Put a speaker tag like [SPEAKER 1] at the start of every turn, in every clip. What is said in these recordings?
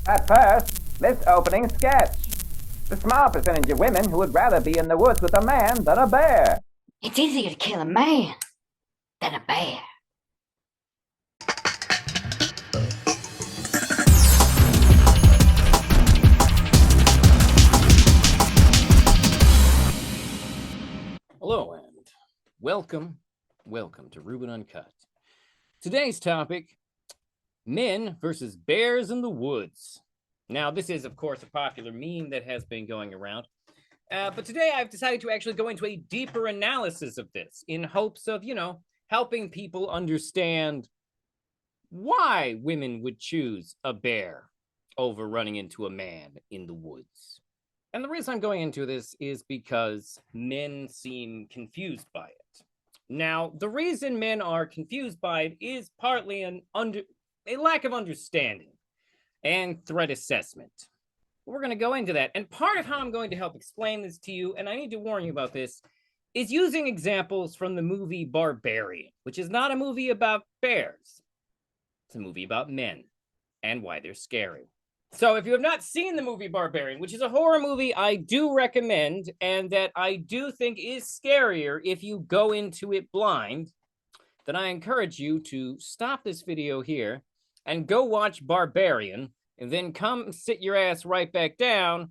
[SPEAKER 1] At first, this opening sketch. The small percentage of women who would rather be in the woods with a man than a bear.
[SPEAKER 2] It's easier to kill a man than a bear.
[SPEAKER 3] Hello and welcome to Ruben Uncut. Today's topic, men versus bears in the woods. Now, this is, of course, a popular meme that has been going around. But today I've decided to actually go into a deeper analysis of this in hopes of, helping people understand why women would choose a bear over running into a man in the woods. And the reason I'm going into this is because men seem confused by it. Now, the reason men are confused by it is partly a lack of understanding and threat assessment. We're going to go into that. And part of how I'm going to help explain this to you, and I need to warn you about this, is using examples from the movie Barbarian, which is not a movie about bears. It's a movie about men and why they're scary. So if you have not seen the movie Bearbarian, which is a horror movie I do recommend and that I do think is scarier if you go into it blind, then I encourage you to stop this video here and go watch Bearbarian and then come sit your ass right back down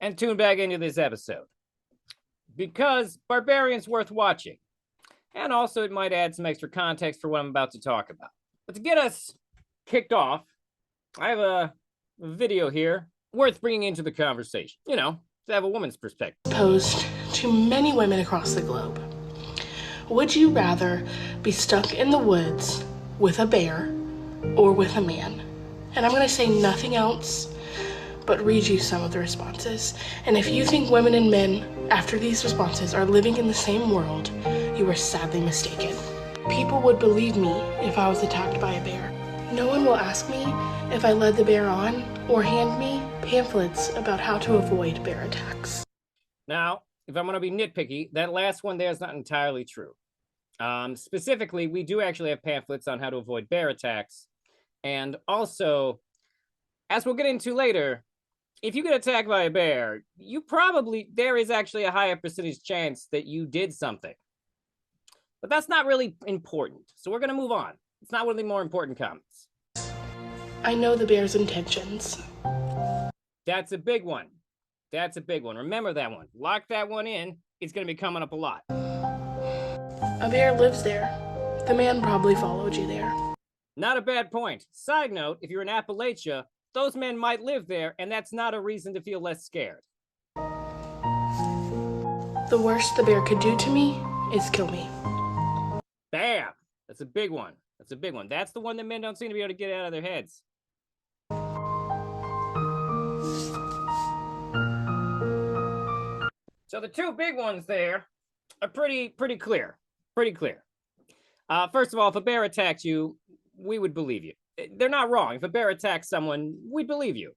[SPEAKER 3] and tune back into this episode. Because Barbarian's worth watching. And also it might add some extra context for what I'm about to talk about. But to get us kicked off, I have a video here worth bringing into the conversation, to have a woman's perspective.
[SPEAKER 4] Posed to many women across the globe. Would you rather be stuck in the woods with a bear or with a man? And I'm going to say nothing else but read you some of the responses. And if you think women and men after these responses are living in the same world, you are sadly mistaken. People would believe me if I was attacked by a bear. No one will ask me if I led the bear on or hand me pamphlets about how to avoid bear attacks.
[SPEAKER 3] Now, if I'm going to be nitpicky, that last one there is not entirely true. Specifically, we do actually have pamphlets on how to avoid bear attacks. And also, as we'll get into later, if you get attacked by a bear, there is actually a higher percentage chance that you did something. But that's not really important. So we're going to move on. It's not one of the more important comments.
[SPEAKER 4] I know the bear's intentions.
[SPEAKER 3] That's a big one. Remember that one. Lock that one in. It's going to be coming up a lot.
[SPEAKER 4] A bear lives there. The man probably followed you there.
[SPEAKER 3] Not a bad point. Side note, if you're in Appalachia, those men might live there, and that's not a reason to feel less scared.
[SPEAKER 4] The worst the bear could do to me is kill me.
[SPEAKER 3] Bam! That's a big one. That's the one that men don't seem to be able to get out of their heads. So the two big ones there are pretty clear. First of all, if a bear attacks you, we would believe you. They're not wrong. If a bear attacks someone, we'd believe you.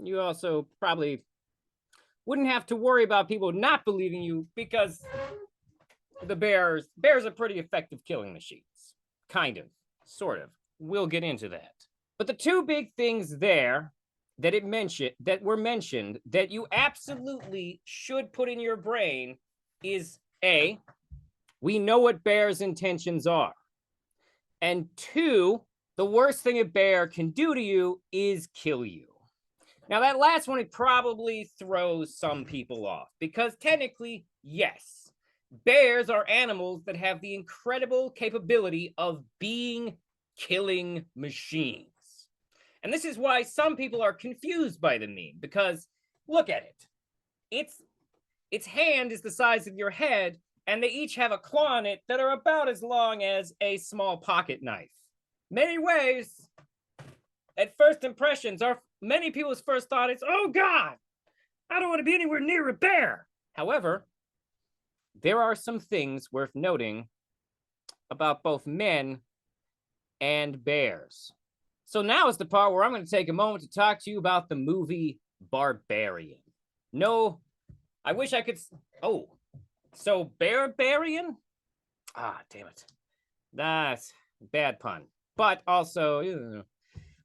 [SPEAKER 3] You also probably wouldn't have to worry about people not believing you because the bears are pretty effective killing machines. Kind of. Sort of. We'll get into that. But the two big things there that were mentioned that you absolutely should put in your brain is A, we know what bears' intentions are. And two, the worst thing a bear can do to you is kill you. Now that last one, it probably throws some people off because technically, yes, bears are animals that have the incredible capability of being killing machines. And this is why some people are confused by the meme, because look at it. Its hand is the size of your head, and they each have a claw in it that are about as long as a small pocket knife. Many ways, at first impressions, many people's first thought is, oh God, I don't want to be anywhere near a bear. However, there are some things worth noting about both men and bears. So now is the part where I'm going to take a moment to talk to you about the movie Barbarian. No, I wish I could... Oh, so Bearbarian? Ah, damn it. That's a bad pun. But also,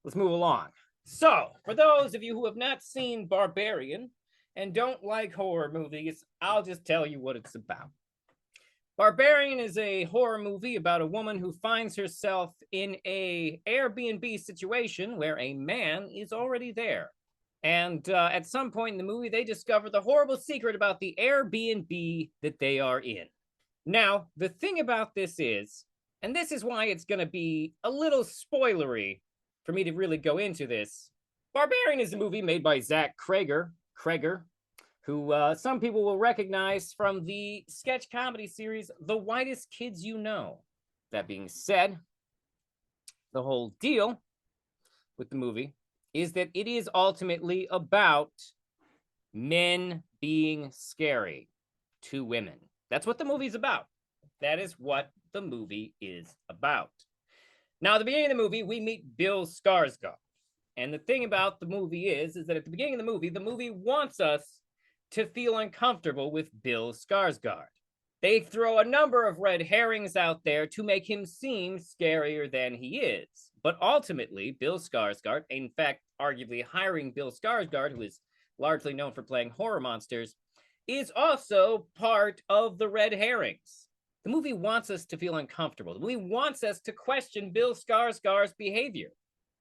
[SPEAKER 3] let's move along. So, for those of you who have not seen Barbarian and don't like horror movies, I'll just tell you what it's about. Barbarian is a horror movie about a woman who finds herself in a Airbnb situation where a man is already there. And at some point in the movie, they discover the horrible secret about the Airbnb that they are in. Now, the thing about this is, and this is why it's going to be a little spoilery for me to really go into this, Barbarian is a movie made by Zach Cregger, who some people will recognize from the sketch comedy series The Whitest Kids You Know. That being said, the whole deal with the movie is that it is ultimately about men being scary to women. That's what the movie's about. That is what the movie is about. Now, at the beginning of the movie, we meet Bill Skarsgard. And the thing about the movie is that at the beginning of the movie wants us to feel uncomfortable with Bill Skarsgard. They throw a number of red herrings out there to make him seem scarier than he is. But ultimately, Bill Skarsgard, in fact, arguably hiring Bill Skarsgard, who is largely known for playing horror monsters, is also part of the red herrings. The movie wants us to feel uncomfortable. The movie wants us to question Bill Skarsgard's behavior.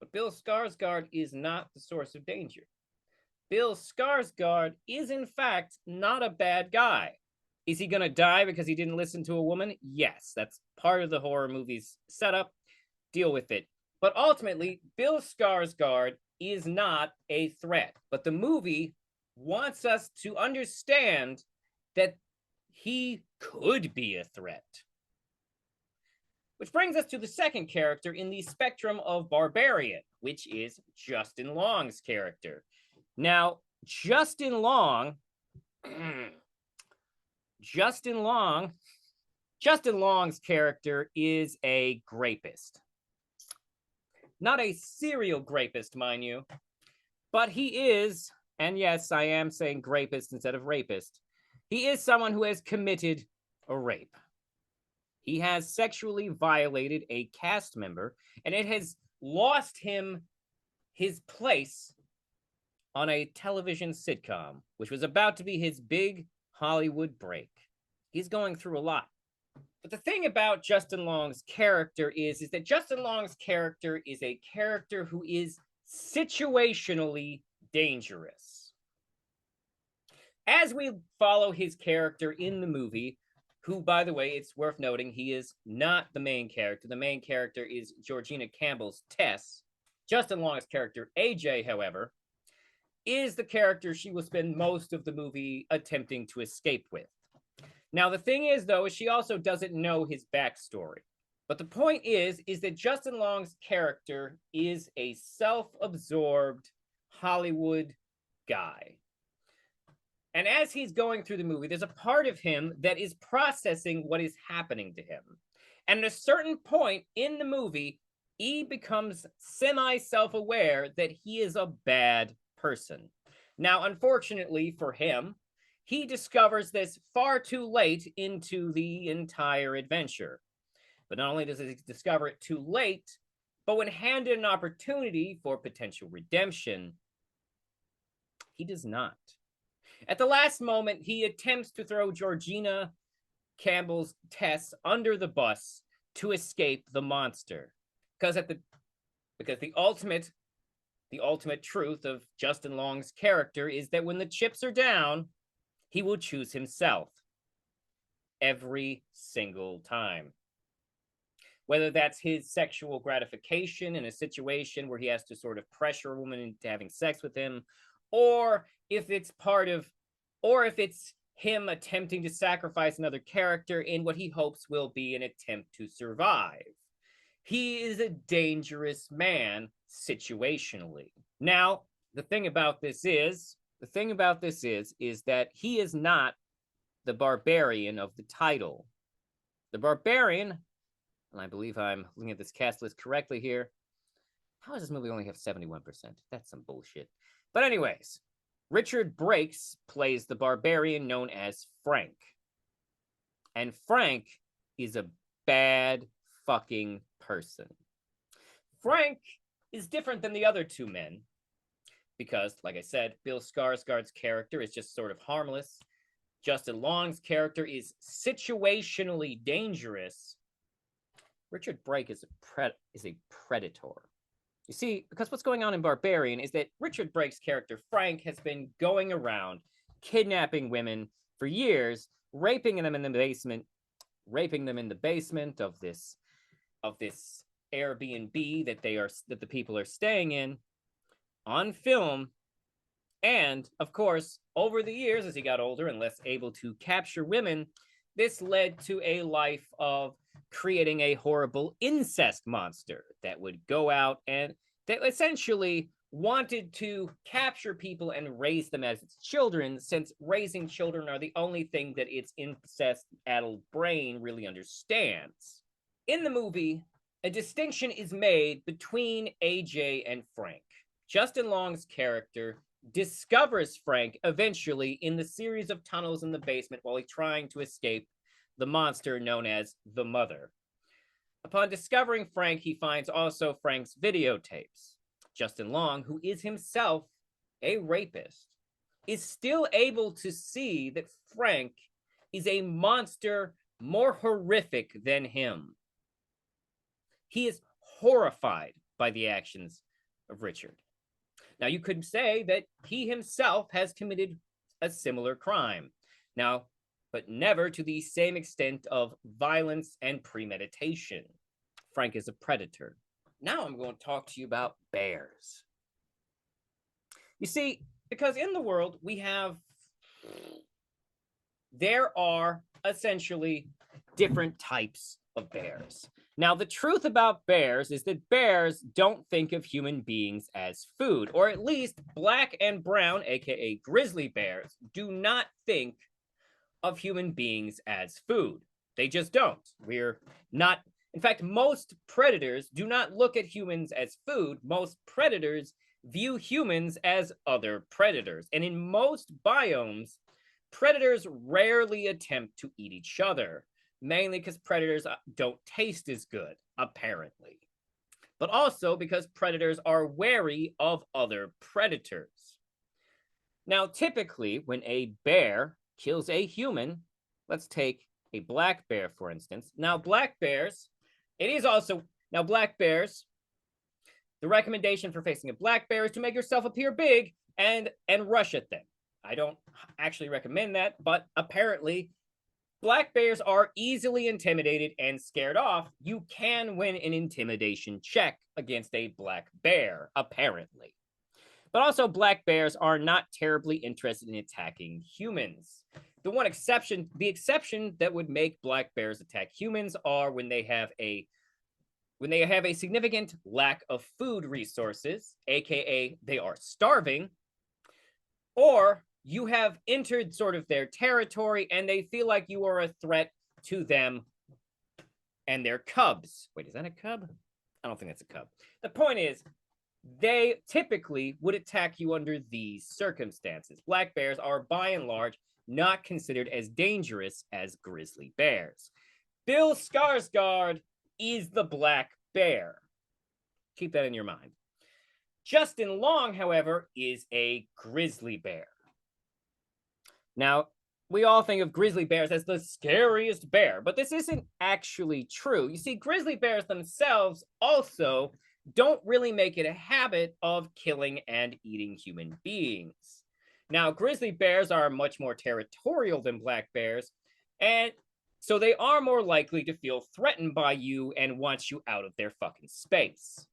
[SPEAKER 3] But Bill Skarsgard is not the source of danger. Bill Skarsgard is, in fact, not a bad guy. Is he going to die because he didn't listen to a woman? Yes, that's part of the horror movie's setup. Deal with it. But ultimately, Bill Skarsgard is not a threat. But the movie wants us to understand that he could be a threat. Which brings us to the second character in the spectrum of Barbarian, which is Justin Long's character. Now, Justin Long's character is a grapist. Not a serial grapist, mind you, but he is, and yes, I am saying grapist instead of rapist, he is someone who has committed a rape. He has sexually violated a cast member, and it has lost him his place on a television sitcom, which was about to be his big Hollywood break. He's going through a lot. But the thing about Justin Long's character is that Justin Long's character is a character who is situationally dangerous. As we follow his character in the movie, who, by the way, it's worth noting, he is not the main character. The main character is Georgina Campbell's Tess. Justin Long's character, AJ, however, is the character she will spend most of the movie attempting to escape with. Now, the thing is, though, is she also doesn't know his backstory. But the point is that Justin Long's character is a self-absorbed Hollywood guy. And as he's going through the movie, there's a part of him that is processing what is happening to him. And at a certain point in the movie, he becomes semi-self-aware that he is a bad person. Now, unfortunately for him, he discovers this far too late into the entire adventure. But not only does he discover it too late, but when handed an opportunity for potential redemption, he does not. At the last moment, he attempts to throw Georgina Campbell's Tess under the bus to escape the monster. Because the ultimate truth of Justin Long's character is that when the chips are down, he will choose himself every single time. Whether that's his sexual gratification in a situation where he has to sort of pressure a woman into having sex with him, or if it's him attempting to sacrifice another character in what he hopes will be an attempt to survive. He is a dangerous man situationally. Now, the thing about this is that he is not the Barbarian of the title. The Barbarian, and I believe I'm looking at this cast list correctly here. How does this movie only have 71%? That's some bullshit. But anyways, Richard Brakes plays the Barbarian known as Frank. And Frank is a bad fucking person. Frank is different than the other two men because, like I said, Bill Skarsgard's character is just sort of harmless. Justin Long's character is situationally dangerous. Richard Brake is a predator. You see, because what's going on in Barbarian is that Richard Brake's character, Frank, has been going around kidnapping women for years, raping them in the basement of this Airbnb that the people are staying in on film. And of course, over the years, as he got older and less able to capture women, this led to a life of creating a horrible incest monster that would go out and that essentially wanted to capture people and raise them as its children, since raising children are the only thing that its incest-addled brain really understands. In the movie, a distinction is made between AJ and Frank. Justin Long's character discovers Frank eventually in the series of tunnels in the basement while he's trying to escape the monster known as the Mother. Upon discovering Frank, he finds also Frank's videotapes. Justin Long, who is himself a rapist, is still able to see that Frank is a monster more horrific than him. He is horrified by the actions of Richard. Now, you could say that he himself has committed a similar crime. Now, but never to the same extent of violence and premeditation. Frank is a predator. Now I'm going to talk to you about bears. You see, because in the world there are essentially different types of bears. Now, the truth about bears is that bears don't think of human beings as food, or at least black and brown, aka grizzly bears, do not think of human beings as food. They just don't. We're not. In fact, most predators do not look at humans as food. Most predators view humans as other predators. And in most biomes, predators rarely attempt to eat each other, mainly because predators don't taste as good, apparently. But also because predators are wary of other predators. Now, typically, when a bear kills a human, let's take a black bear, for instance. Now, black bears, the recommendation for facing a black bear is to make yourself appear big and rush at them. I don't actually recommend that, but apparently black bears are easily intimidated and scared off. You can win an intimidation check against a black bear, apparently. But also, black bears are not terribly interested in attacking humans. The exception that would make black bears attack humans are when they have a significant lack of food resources, aka they are starving, or you have entered sort of their territory and they feel like you are a threat to them and their cubs. Wait, is that a cub? I don't think that's a cub. The point is, they typically would attack you under these circumstances. Black bears are, by and large, not considered as dangerous as grizzly bears. Bill Skarsgard is the black bear. Keep that in your mind. Justin Long, however, is a grizzly bear. Now, we all think of grizzly bears as the scariest bear, but this isn't actually true. You see, grizzly bears themselves also don't really make it a habit of killing and eating human beings. Now, grizzly bears are much more territorial than black bears, and so they are more likely to feel threatened by you and want you out of their fucking space.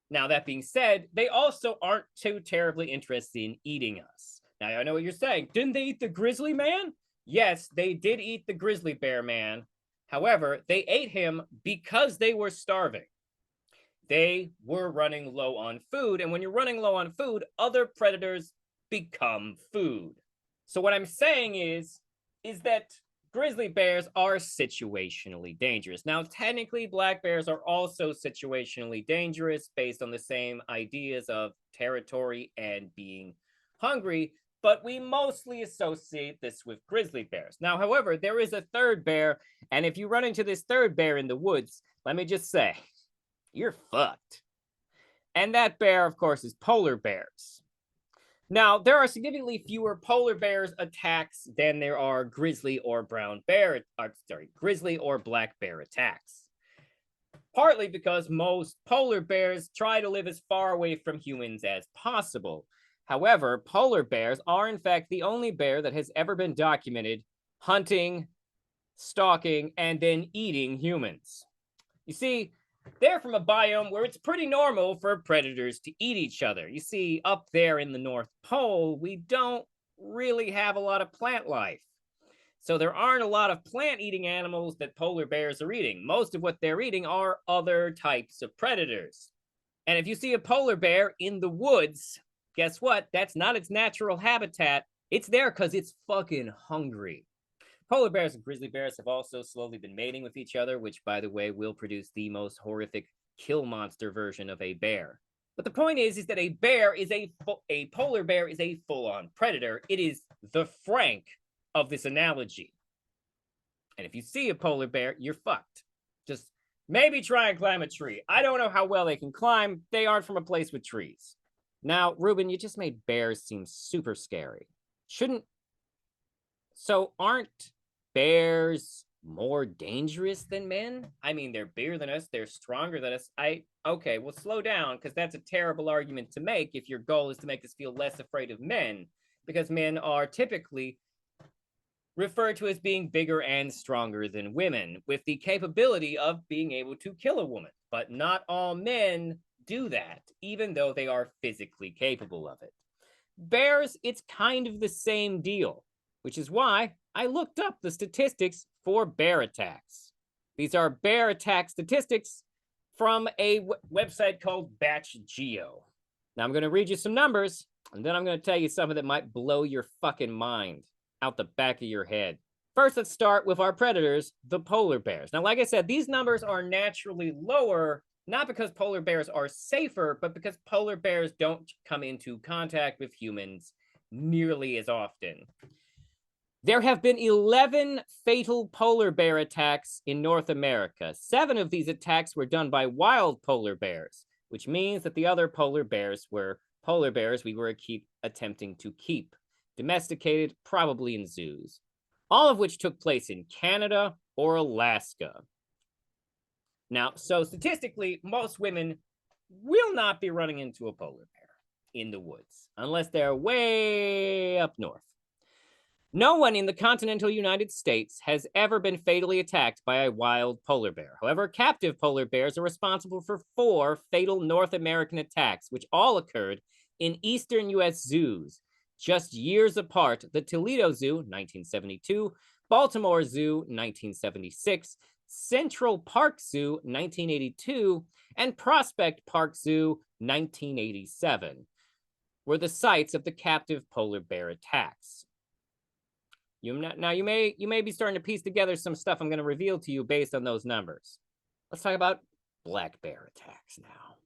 [SPEAKER 3] Now, that being said, they also aren't too terribly interested in eating us. Now, I know what you're saying. Didn't they eat the grizzly man? Yes, they did eat the grizzly bear man. However, they ate him because they were starving. They were running low on food, and when you're running low on food, other predators become food. So what I'm saying is that grizzly bears are situationally dangerous. Now, technically, black bears are also situationally dangerous based on the same ideas of territory and being hungry, but we mostly associate this with grizzly bears. Now, however, there is a third bear, and if you run into this third bear in the woods, let me just say, you're fucked. And that bear, of course, is polar bears. Now, there are significantly fewer polar bears attacks than there are grizzly or grizzly or black bear attacks. Partly because most polar bears try to live as far away from humans as possible. However, polar bears are in fact the only bear that has ever been documented hunting, stalking, and then eating humans. You see, they're from a biome where it's pretty normal for predators to eat each other. You see, up there in the North Pole, we don't really have a lot of plant life. So there aren't a lot of plant-eating animals that polar bears are eating. Most of what they're eating are other types of predators. And if you see a polar bear in the woods, guess what? That's not its natural habitat. It's there because it's fucking hungry. Polar bears and grizzly bears have also slowly been mating with each other, which, by the way, will produce the most horrific kill monster version of a bear. But the point is that a polar bear is a full-on predator. It is the Frank of this analogy. And if you see a polar bear, you're fucked. Just maybe try and climb a tree. I don't know how well they can climb. They aren't from a place with trees. Now, Ruben, you just made bears seem super scary. So aren't bears more dangerous than men? I mean, they're bigger than us, they're stronger than us. Okay, well, slow down, because that's a terrible argument to make if your goal is to make us feel less afraid of men, because men are typically referred to as being bigger and stronger than women, with the capability of being able to kill a woman. But not all men do that, even though they are physically capable of it. Bears, it's kind of the same deal, which is why I looked up the statistics for bear attacks. These are bear attack statistics from a website called BatchGeo. Now I'm going to read you some numbers, and then I'm going to tell you something that might blow your fucking mind out the back of your head. First, let's start with our predators, the polar bears. Now, like I said, these numbers are naturally lower, not because polar bears are safer, but because polar bears don't come into contact with humans nearly as often. There have been 11 fatal polar bear attacks in North America. 7 of these attacks were done by wild polar bears, which means that the other polar bears were polar bears we were attempting to keep, domesticated, probably in zoos, all of which took place in Canada or Alaska. Now, so statistically, most women will not be running into a polar bear in the woods, unless they're way up north. No one in the continental United States has ever been fatally attacked by a wild polar bear. However, captive polar bears are responsible for 4 fatal North American attacks, which all occurred in eastern U.S. zoos, just years apart. The Toledo Zoo, 1972, Baltimore Zoo, 1976, Central Park Zoo, 1982, and Prospect Park Zoo, 1987, were the sites of the captive polar bear attacks. You may be starting to piece together some stuff I'm going to reveal to you based on those numbers. Let's talk about black bear attacks now.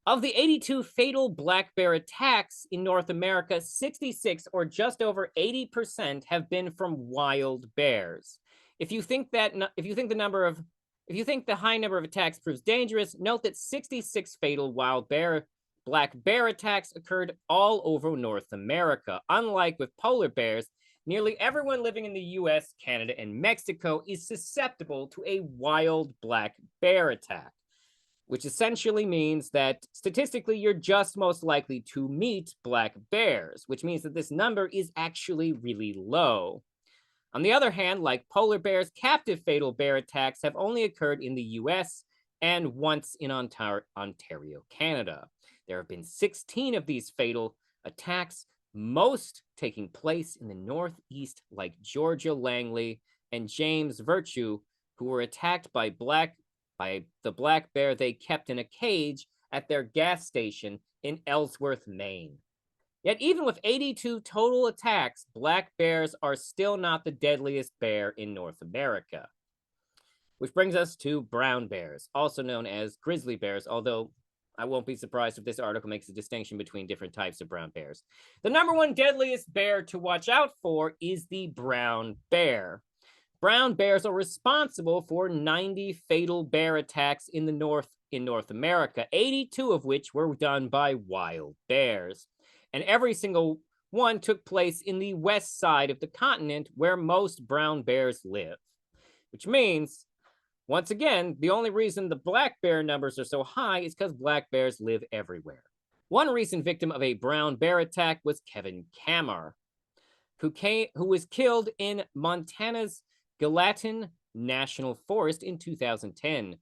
[SPEAKER 3] Of the 82 fatal black bear attacks in North America, 66, or just over 80%, have been from wild bears. If you think the high number of attacks proves dangerous, note that 66 fatal black bear attacks occurred all over North America. Unlike with polar bears, nearly everyone living in the US, Canada, and Mexico is susceptible to a wild black bear attack, which essentially means that statistically you're just most likely to meet black bears, which means that this number is actually really low. On the other hand, like polar bears, captive fatal bear attacks have only occurred in the US and once in Ontario, Canada. There have been 16 of these fatal attacks, most taking place in the Northeast, like Georgia Langley and James Virtue, who were attacked by the black bear they kept in a cage at their gas station in Ellsworth, Maine. Yet even with 82 total attacks, black bears are still not the deadliest bear in North America. Which brings us to brown bears, also known as grizzly bears, although I won't be surprised if this article makes a distinction between different types of brown bears. The number one deadliest bear to watch out for is the brown bear. Brown bears are responsible for 90 fatal bear attacks in North America, 82 of which were done by wild bears. And every single one took place in the west side of the continent where most brown bears live. Which means, once again, the only reason the black bear numbers are so high is because black bears live everywhere. One recent victim of a brown bear attack was Kevin Kamar, who was killed in Montana's Gallatin National Forest in 2010.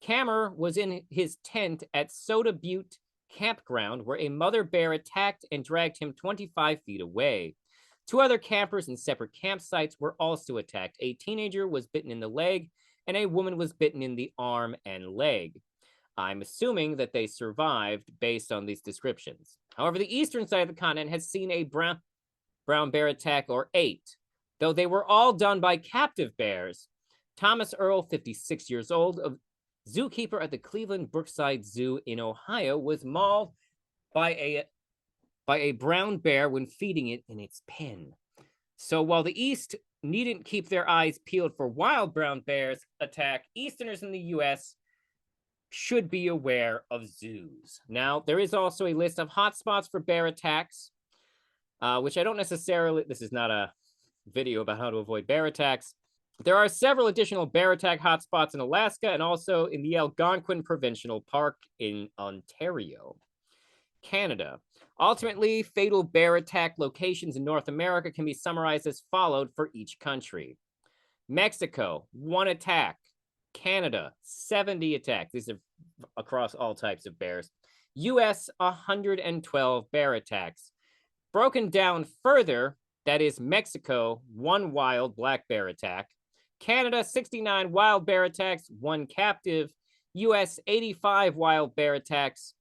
[SPEAKER 3] Kamar was in his tent at Soda Butte Campground where a mother bear attacked and dragged him 25 feet away. 2 other campers in separate campsites were also attacked. A teenager was bitten in the leg, and a woman was bitten in the arm and leg. I'm assuming that they survived based on these descriptions. However, the eastern side of the continent has seen a brown bear attack or 8, though they were all done by captive bears. Thomas Earl, 56 years old, a zookeeper at the Cleveland Brookside Zoo in Ohio, was mauled by a brown bear when feeding it in its pen. So while the East needn't keep their eyes peeled for wild brown bears attack, Easterners in the U.S. should be aware of zoos. Now, there is also a list of hotspots for bear attacks, which I don't necessarily, this is not a video about how to avoid bear attacks. There are several additional bear attack hotspots in Alaska and also in the Algonquin Provincial Park in Ontario, Canada. Ultimately, fatal bear attack locations in North America can be summarized as followed for each country. Mexico, 1 attack. Canada, 70 attacks. These are across all types of bears. US, 112 bear attacks. Broken down further, that is Mexico, 1 wild black bear attack. Canada, 69 wild bear attacks, 1 captive. US, 85 wild bear attacks,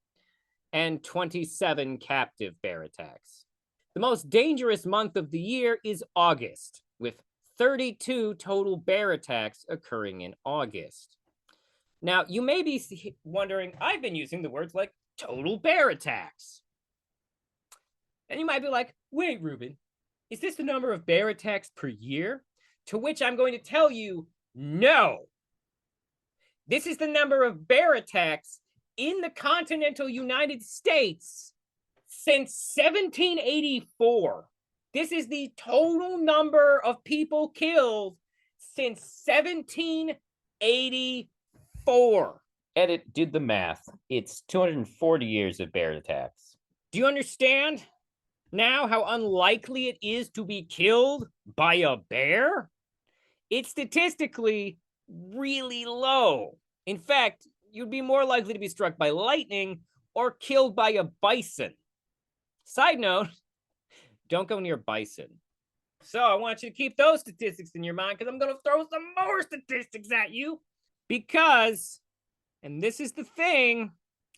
[SPEAKER 3] and 27 captive bear attacks. The most dangerous month of the year is August, with 32 total bear attacks occurring in August. Now, you may be wondering, I've been using the words like total bear attacks. And you might be like, wait, Ruben, is this the number of bear attacks per year? To which I'm going to tell you, no. This is the number of bear attacks in the continental United States since 1784. This is the total number of people killed since 1784. Edit did the math. It's 240 years of bear attacks. Do you understand now how unlikely it is to be killed by a bear? It's statistically really low. In fact, you'd be more likely to be struck by lightning or killed by a bison. Side note, don't go near bison. So I want you to keep those statistics in your mind because I'm going to throw some more statistics at you. Because, and this is the thing,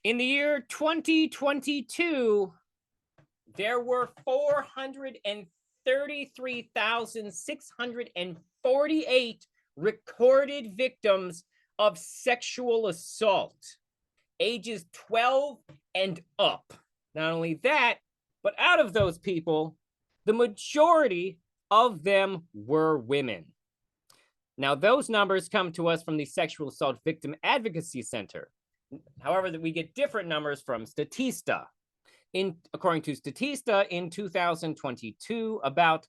[SPEAKER 3] in the year 2022, there were 433,648 recorded victims of sexual assault, ages 12 and up. Not only that, but out of those people, the majority of them were women. Now, those numbers come to us from the Sexual Assault Victim Advocacy Center. However, we get different numbers from Statista. According to Statista, in 2022, about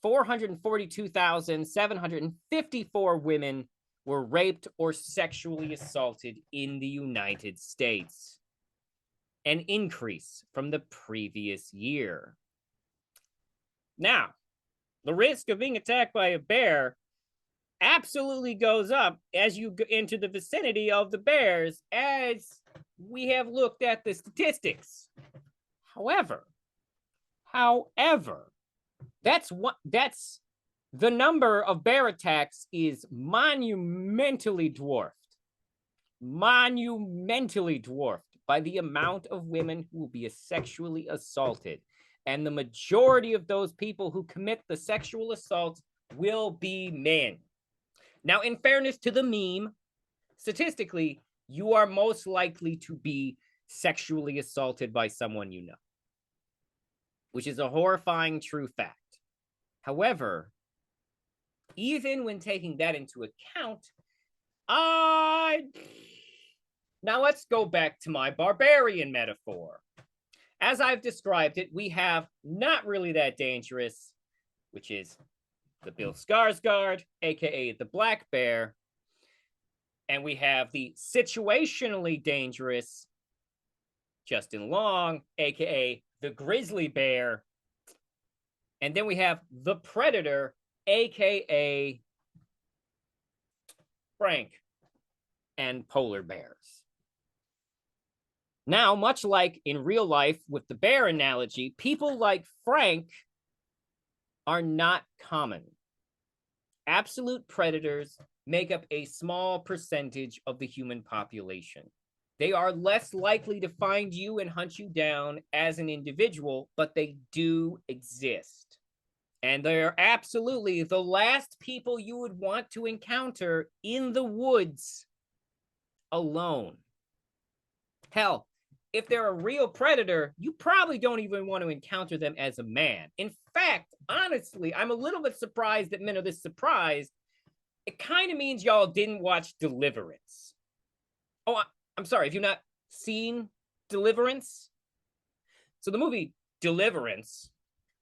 [SPEAKER 3] 442,754 women were raped or sexually assaulted in the United States, an increase from the previous year. Now, the risk of being attacked by a bear absolutely goes up as you enter the vicinity of the bears, as we have looked at the statistics. However, that's the number of bear attacks is monumentally dwarfed by the amount of women who will be sexually assaulted. And the majority of those people who commit the sexual assaults will be men. Now, in fairness to the meme, statistically, you are most likely to be sexually assaulted by someone you know, which is a horrifying true fact. However, even when taking that into account, now let's go back to my barbarian metaphor. as I've described it, we have Not Really That Dangerous, which is the Bill Skarsgard, aka the Black Bear. And we have the Situationally Dangerous Justin Long, aka the Grizzly Bear. And then we have the Predator, aka Frank and polar bears. Now, much like in real life with the bear analogy, people like Frank are not common. Absolute predators make up a small percentage of the human population. They are less likely to find you and hunt you down as an individual, but they do exist. And they're absolutely the last people you would want to encounter in the woods alone. Hell, if they're a real predator, you probably don't even want to encounter them as a man. In fact, honestly, I'm a little bit surprised that men are this surprised. It kind of means y'all didn't watch Deliverance. Oh, I'm sorry, have you not seen Deliverance? So the movie Deliverance,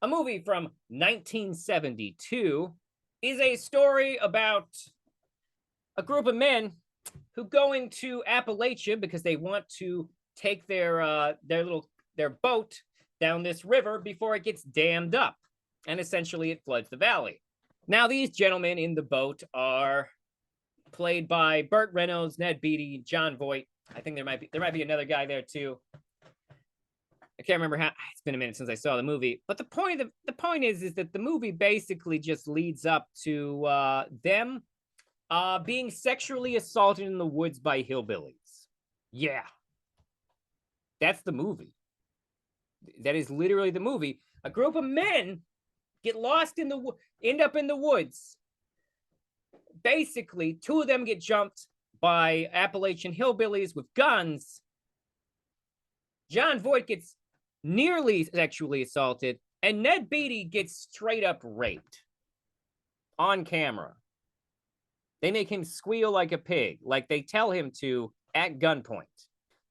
[SPEAKER 3] a movie from 1972, is a story about a group of men who go into Appalachia because they want to take their boat down this river before it gets dammed up, and essentially it floods the valley. Now, these gentlemen in the boat are played by Burt Reynolds, Ned Beatty, John Voight. I think there might be another guy there too. I can't remember how. It's been a minute since I saw the movie, but the point is that the movie basically just leads up to them being sexually assaulted in the woods by hillbillies. Yeah, that's the movie. That is literally the movie. A group of men get lost end up in the woods. Basically, two of them get jumped by Appalachian hillbillies with guns. John Voight gets nearly sexually assaulted, and Ned Beatty gets straight up raped on camera. They make him squeal like a pig, like they tell him to at gunpoint.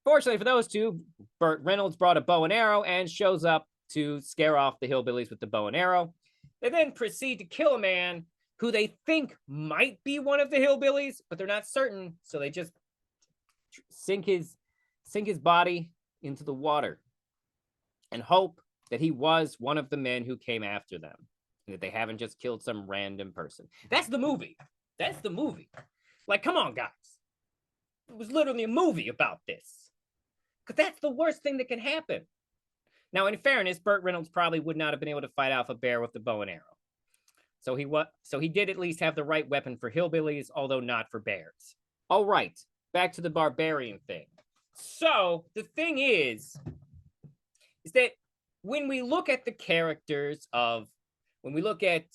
[SPEAKER 3] Fortunately for those two, Burt Reynolds brought a bow and arrow and shows up to scare off the hillbillies with the bow and arrow. They then proceed to kill a man who they think might be one of the hillbillies, but they're not certain, so they just sink his body into the water and hope that he was one of the men who came after them, and that they haven't just killed some random person. That's the movie. That's the movie. Like, come on, guys. It was literally a movie about this. Because that's the worst thing that can happen. Now, in fairness, Burt Reynolds probably would not have been able to fight off a bear with the bow and arrow. So he did at least have the right weapon for hillbillies, although not for bears. All right, back to the Barbarian thing. So the thing is that when we look at the characters when we look at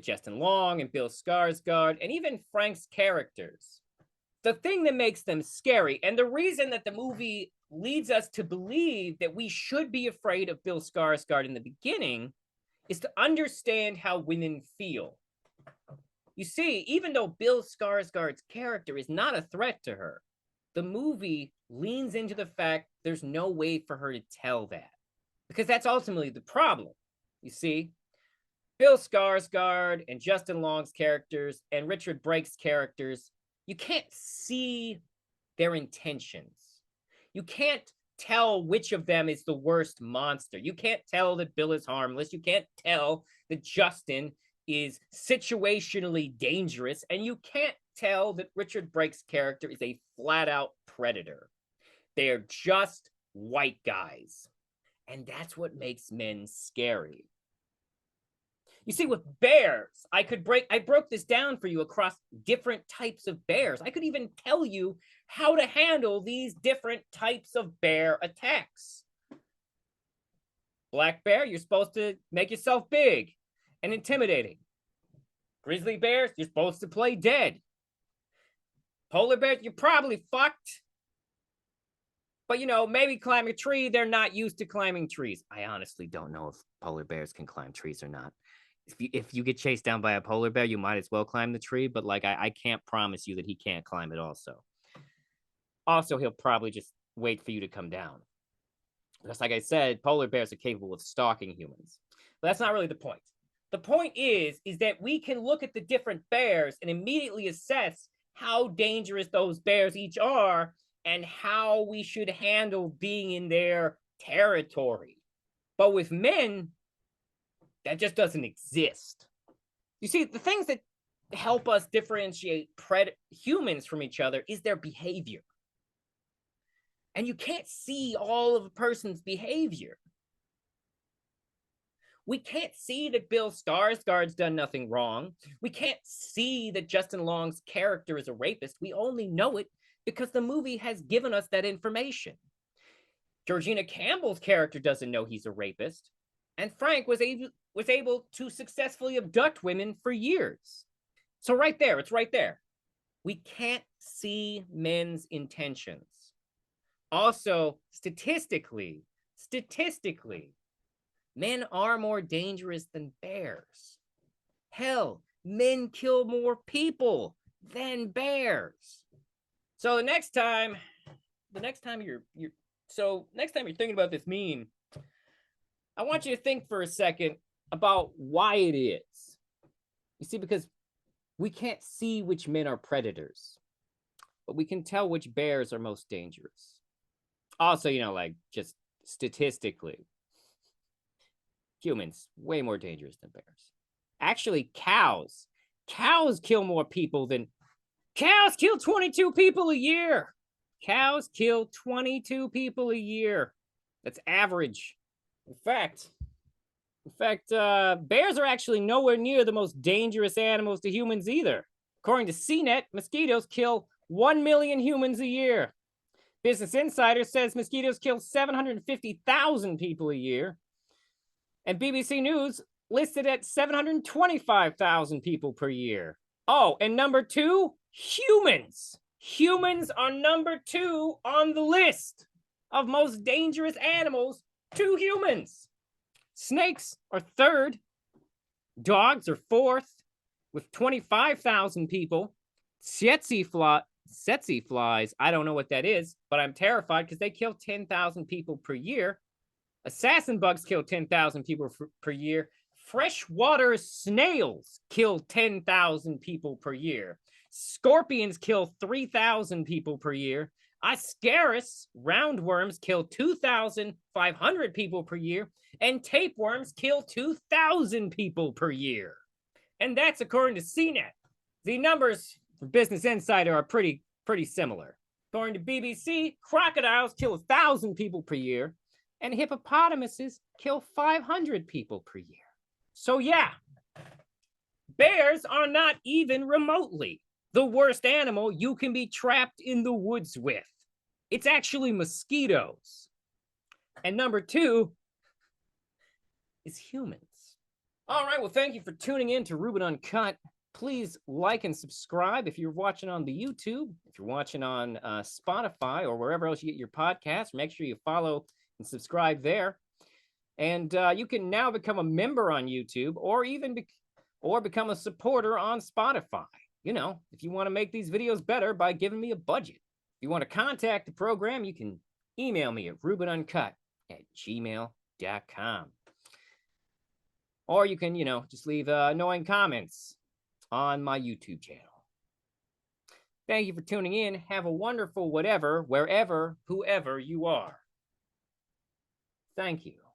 [SPEAKER 3] Justin Long and Bill Skarsgard and even Frank's characters, the thing that makes them scary, and the reason that the movie leads us to believe that we should be afraid of Bill Skarsgard in the beginning, is to understand how women feel. You see, even though Bill Skarsgard's character is not a threat to her, the movie leans into the fact there's no way for her to tell that. Because that's ultimately the problem. You see, Bill Skarsgard and Justin Long's characters and Richard Brake's characters, you can't see their intentions. You can't tell which of them is the worst monster. You can't tell that Bill is harmless. You can't tell that Justin is situationally dangerous. And you can't tell that Richard Brake's character is a flat-out predator. They're just white guys. And that's what makes men scary. You see, with bears, I broke this down for you across different types of bears. I could even tell you how to handle these different types of bear attacks. Black bear, you're supposed to make yourself big and intimidating. Grizzly bears, you're supposed to play dead. Polar bears, you're probably fucked. But, maybe climb a tree. They're not used to climbing trees. I honestly don't know if polar bears can climb trees or not. If you get chased down by a polar bear, you might as well climb the tree. But, I can't promise you that he can't climb it also. Also, he'll probably just wait for you to come down. Just like I said, polar bears are capable of stalking humans. But that's not really the point. The point is that we can look at the different bears and immediately assess how dangerous those bears each are and how we should handle being in their territory. But with men, that just doesn't exist. You see, the things that help us differentiate humans from each other is their behavior. And you can't see all of a person's behavior. We can't see that Bill Skarsgard's done nothing wrong. We can't see that Justin Long's character is a rapist. We only know it because the movie has given us that information. Georgina Campbell's character doesn't know he's a rapist. And Frank was able to successfully abduct women for years. So right there, it's right there. We can't see men's intentions. Also, statistically, men are more dangerous than bears. Hell, men kill more people than bears. So next time you're thinking about this meme, I want you to think for a second about why it is. You see, because we can't see which men are predators, but we can tell which bears are most dangerous. Also, like just statistically, humans way more dangerous than bears. Actually, cows kill more people than cows kill 22 people a year. Cows kill 22 people a year. That's average. In fact, bears are actually nowhere near the most dangerous animals to humans either. According to CNET, mosquitoes kill 1 million humans a year. Business Insider says mosquitoes kill 750,000 people a year. And BBC News listed at 725,000 people per year. Oh, and number 2, humans. Humans are number 2 on the list of most dangerous animals to humans. Snakes are 3rd. Dogs are 4th with 25,000 people. Tsetse flies, I don't know what that is, but I'm terrified because they kill 10,000 people per year. Assassin bugs kill 10,000 people per year. Freshwater snails kill 10,000 people per year. Scorpions kill 3,000 people per year. Ascaris roundworms kill 2,500 people per year. And tapeworms kill 2,000 people per year. And that's according to CNET. The numbers for Business Insider are pretty similar. According to BBC, crocodiles kill 1,000 people per year. And hippopotamuses kill 500 people per year. So yeah, bears are not even remotely the worst animal you can be trapped in the woods with. It's actually mosquitoes. And number 2 is humans. All right, well, thank you for tuning in to Ruben Uncut. Please like and subscribe if you're watching on the YouTube. If you're watching on Spotify or wherever else you get your podcasts, make sure you follow and subscribe there. And you can now become a member on YouTube or even become a supporter on Spotify. If you want to make these videos better by giving me a budget. If you want to contact the program, you can email me at rubenuncut@gmail.com. Or you can, just leave annoying comments on my YouTube channel. Thank you for tuning in. Have a wonderful whatever, wherever, whoever you are. Thank you.